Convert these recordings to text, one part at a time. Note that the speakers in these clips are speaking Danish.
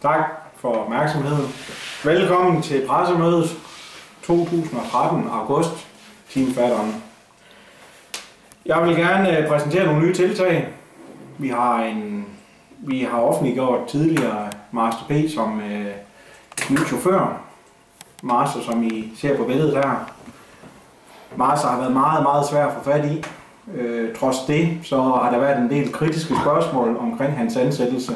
Tak for opmærksomheden. Velkommen til pressemødet 2013 august, Teamfatteren. Jeg vil gerne præsentere nogle nye tiltag. Vi har offentliggjort tidligere Master P som ny chauffør. Master, som I ser på billedet her. Master har været meget svær at få fat i. Trods det, så har der været en del kritiske spørgsmål omkring hans ansættelse.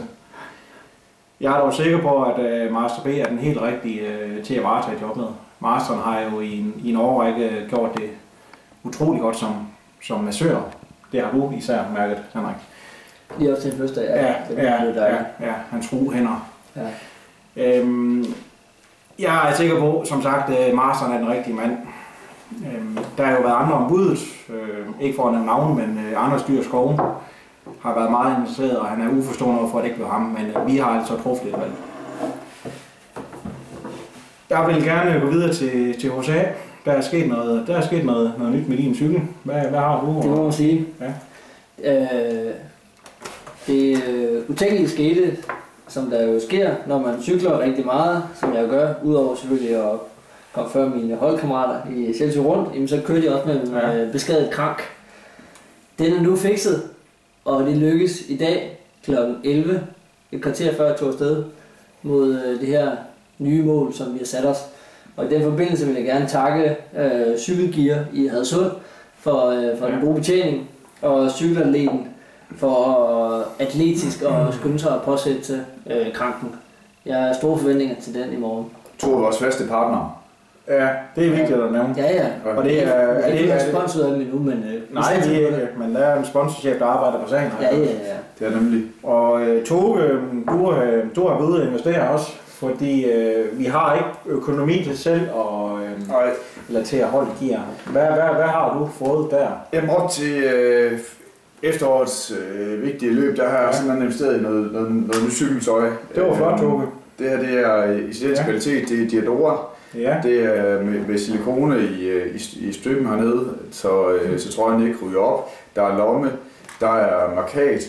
Jeg er dog sikker på, at Master B er den helt rigtige til at varetage jobbet. Masteren har jo i en årrække gjort det utrolig godt som massør. Det har du især mærket, Henrik. Lige op til en fødselsdag, ja, hans hænder. Ja. Jeg er sikker på, som sagt, at Masteren er den rigtige mand. Der har jo været andre om budet, ikke for at nævne navn, men Anders Dyhr Skov har været meget interesseret, og han er uforstående over for, at det ikke blev ham, men vi har altså truffet et valg. Jeg vil gerne gå videre til HSA. Der er sket noget nyt med din cykel. Hvad har du? Det må man sige. Ja. Det utænkelige skete, som der jo sker, når man cykler rigtig meget, som jeg gør, udover selvfølgelig at komme før mine holdkammerater i Chelsea rundt, jamen så kører de også med en beskadiget krank. Den er nu fikset, og det lykkes i dag kl. 11, et kvarter før jeg tog afsted, mod det her nye mål, som vi har sat os. Og i den forbindelse vil jeg gerne takke Cykelgear i Hadsund for den gode betjening, og cykelatleten for atletisk og skynde sig at påsætte kranken. Jeg har store forventninger til den i morgen. To af vores faste partnere. Ja, det er vigtigt at nævne. Ja. Og det er ikke sponsor af dem endnu, men... nej, det er ikke, men der er en sponsorchef, der arbejder på sagen. Ja. Det er nemlig. Og Toge, du har været ude at investere også, fordi vi har ikke økonomi til selv eller til at holde gear. Hvad har du fået der? Jamen op til efterårets vigtige løb, der har jeg simpelthen investeret i noget nyt cykeltøj. Det var flot, Toge. Det her det er italiensk kvalitet, det er Diadora. Ja. Det er med silikone i støben hernede, så trøjen ikke ryger op. Der er lomme, der er markat,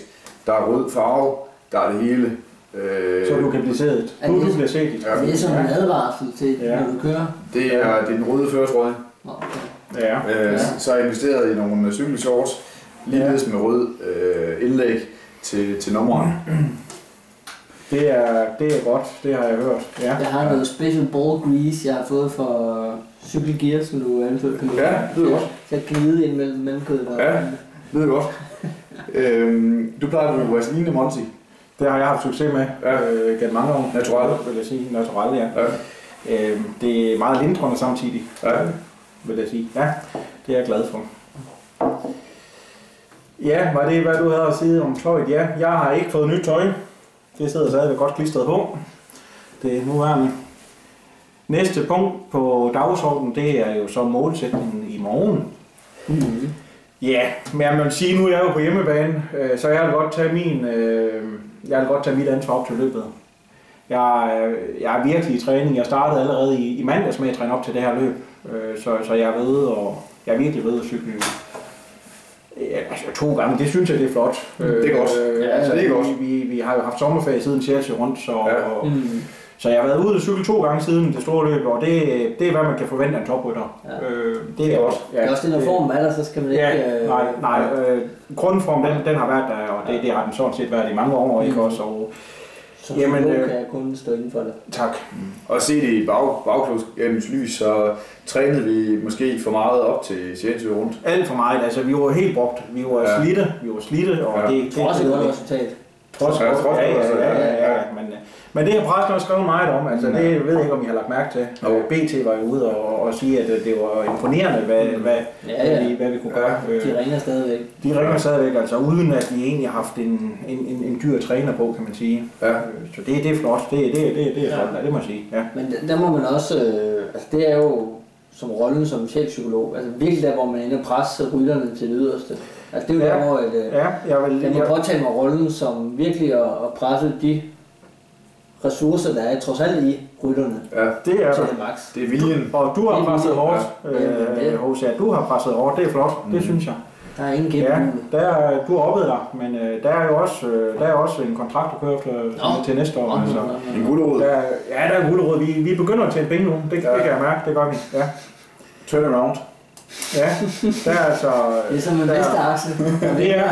der er rød farve, der er det hele. Så du kan blive sædet. Du bliver set. Ja, det er som en advarsel til, når du kører? Det er den røde førertrøje. Okay. Ja. Så har jeg investeret i nogle cykelshorts, ligeledes med rød indlæg til nummeren. Det er godt, det har jeg hørt. Ja. Jeg har noget special ball grease, jeg har fået fra Cykelgear, som du eventuelt kan ja, det er godt. Så jeg kan glide ind mellem mellemkødet. Ja, det er godt. Du plejer at bruge Vaseline Monty. Det har jeg haft succes med gennem mange år. Natural, vil jeg sige. Natural, ja. Det er meget lindrende samtidig, vil jeg sige. Ja, det er jeg glad for. Ja, var det hvad du havde at sige om tøjet? Ja, jeg har ikke fået nyt tøj. Det sidder stadigvæk godt klistret på. Det er nuværende. Næste punkt på dagsordenen, det er jo så målsætningen i morgen. Ja, men jeg vil sige, nu er jeg jo på hjemmebane, så jeg vil godt tage mit ansvar op til løbet. Jeg er virkelig i træning. Jeg startede allerede i mandags med at træne op til det her løb, så jeg er ved, og jeg er virkelig ved at cykle. Ja, altså 2 gange, det synes jeg, det er flot. Det er godt. Altså, det er godt. Vi har jo haft sommerferie siden Chelsea rundt, så jeg har været ude og cykle 2 gange siden det store løb, og det er hvad man kan forvente af en toprytter. Det er godt. Ja, det er også det, når formen er der, så skal man ikke... Nej. Grundformen, den har været der, og det har den sådan set været i mange år, ikke også? Og, så jamen, kan jeg kun stå inden for det. Tak. Og se det i bagklodskabens lys, så trænede vi måske for meget op til Chelsea rundt. Alt for meget, altså vi var helt brugt. Vi var slidte, og det trods et godt resultat. Men det har pressen også skrevet meget om, altså det ved jeg ikke, om I har lagt mærke til. BT var jo ude og sige, at det var imponerende, hvad vi kunne gøre. De ringer stadigvæk. De ringer stadigvæk, altså uden at vi egentlig har haft en dyr træner på, kan man sige. Ja. Så det er flot, det er flot, det må jeg sige. Ja. Men der må man også, altså det er jo som rollen som chefpsykolog, altså virkelig der, hvor man er inde og presse rytterne til det yderste. Altså det er jo der, hvor jeg må påtage mig rollen som virkelig at presse de ressourcer, der er trods alt i rytterne. Ja, det er til det max. Det er viljen. Og du har presset hårdt, HC. Du har presset hårdt, det er flot, det synes jeg. Der er ingen Ja, gennem. du har oppet dig, men der er jo også en kontrakt, der kører til næste år. Altså. En gulerod. Ja, der er en gulerod. Vi begynder at tjene penge nu. Det kan jeg mærke, det gør vi. Ja. Turnaround. Ja, der er altså... Det er som en investoraktie. Det er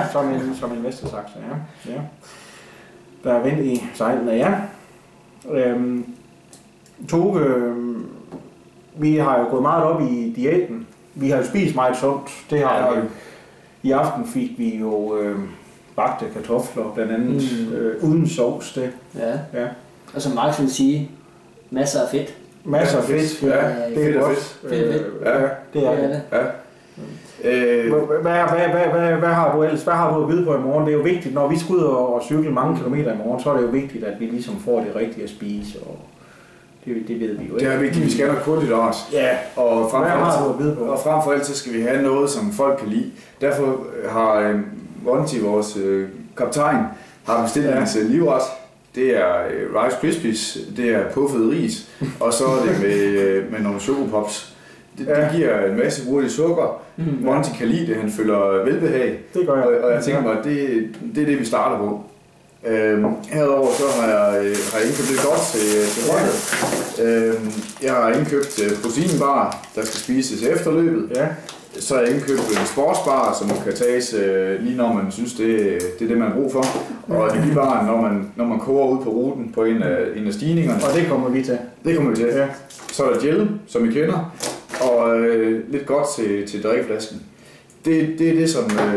som en investoraktie, ja. Der er vind i sejlene, ja. Toge, vi har jo gået meget op i diæten. Vi har jo spist meget sundt. Det har vi. I aften fik vi jo bagte kartofler, blandt andet uden sovs. Det. Ja. Og som Max vil sige, masser af fedt. Masser af fedt. Ja, det er godt. Fedt. Ja, det er det. Ja. Hvad har du ellers? Hvad har du at byde på i morgen? Det er jo vigtigt, når vi skal ud og cykle mange kilometer i morgen, så er det jo vigtigt, at vi ligesom får det rigtige at spise. Og det ved vi jo ikke. Det er vigtigt, vi skal have noget kulhydrat. Ja, og frem for alt, så skal vi have noget, som folk kan lide. Derfor har Monty, vores kaptajn, har bestilt hans livret. Det er Rice Krispies, det er puffet ris, og så er det med nogle chokopops. Det giver en masse hurtigt sukker. Monty kan lide det, han føler velbehag. Det gør jeg. Og jeg tænker mig, at det er det, vi starter på. Herudover så har jeg indkøbt lidt godt til holdet. Jeg har indkøbt proteinbar, der skal spises efterløbet. Ja. Så har jeg indkøbt en sportsbar, som kan tages lige når man synes, det er det, man har brug for. Og energibaren, når man koger ud på ruten på en af stigningerne. Og det kommer vi til. Det kommer vi til. Ja. Så er der gel, som I kender, og lidt godt til drikkeflasken. Det er det,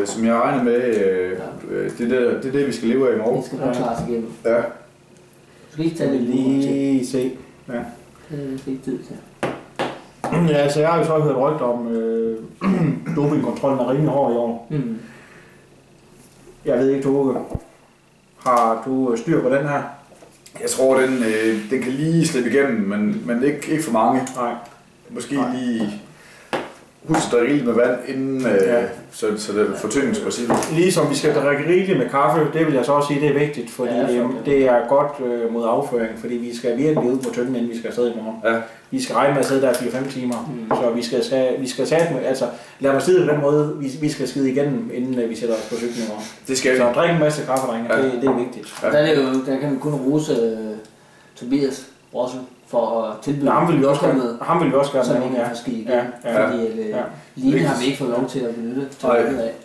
som jeg regner med, det er det, vi skal leve af i morgen. Det skal nok klare sig igennem. Ja. Du skal ikke tage det lige se. Ja. Det skal ikke tid til. Ja, altså jeg har jo så hørt rygter om, dopingkontrollen er rimelig hård i år. Jeg ved ikke, Toge, har du styr på den her? Jeg tror, den kan lige slippe igennem, men ikke for mange. Nej. Måske lige husk at drikke rigeligt med vand, inden, så det er fortyndingsprincippet. Ligesom vi skal drikke rigeligt med kaffe, det vil jeg så også sige, det er vigtigt, fordi det er godt mod afføring, fordi vi skal virkelig ud på tynden, inden vi skal afsted i morgen. Ja. Vi skal regne med at sidde der 4-5 timer, så vi skal sætte, altså lad mig sige det på den måde, vi skal skide igennem, inden vi sætter os på cyklen i morgen. Det skal vi. Så drikke en masse kaffe, drenge, det er vigtigt. Ja. Der kan vi kun rose Tobias Rossum for at tilbyde. Ham vil vi også gøre så vi kan forske igen. Fordi Line har vi ikke fået lov til at benytte.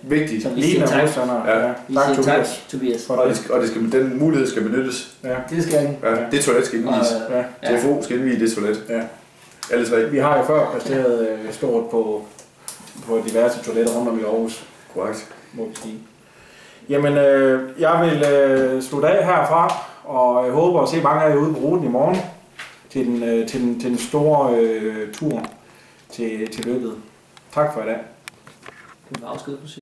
Vigtigt. Line er modstander. Tak, Tobias. Og den mulighed skal benyttes. Ja. Det skal den. Ja. Det toilet skal indvies. TFO skal indvige det toilet. Ja. Alle tre. Vi har jo før præsteret stort på diverse toiletter rundt om i Aarhus. Korrekt. Må vi sige. Jamen, jeg vil slutte af herfra, og jeg håber at se mange af jer ude på ruten i morgen til den store tur til løbet. Tak for i dag. Du kan afskede på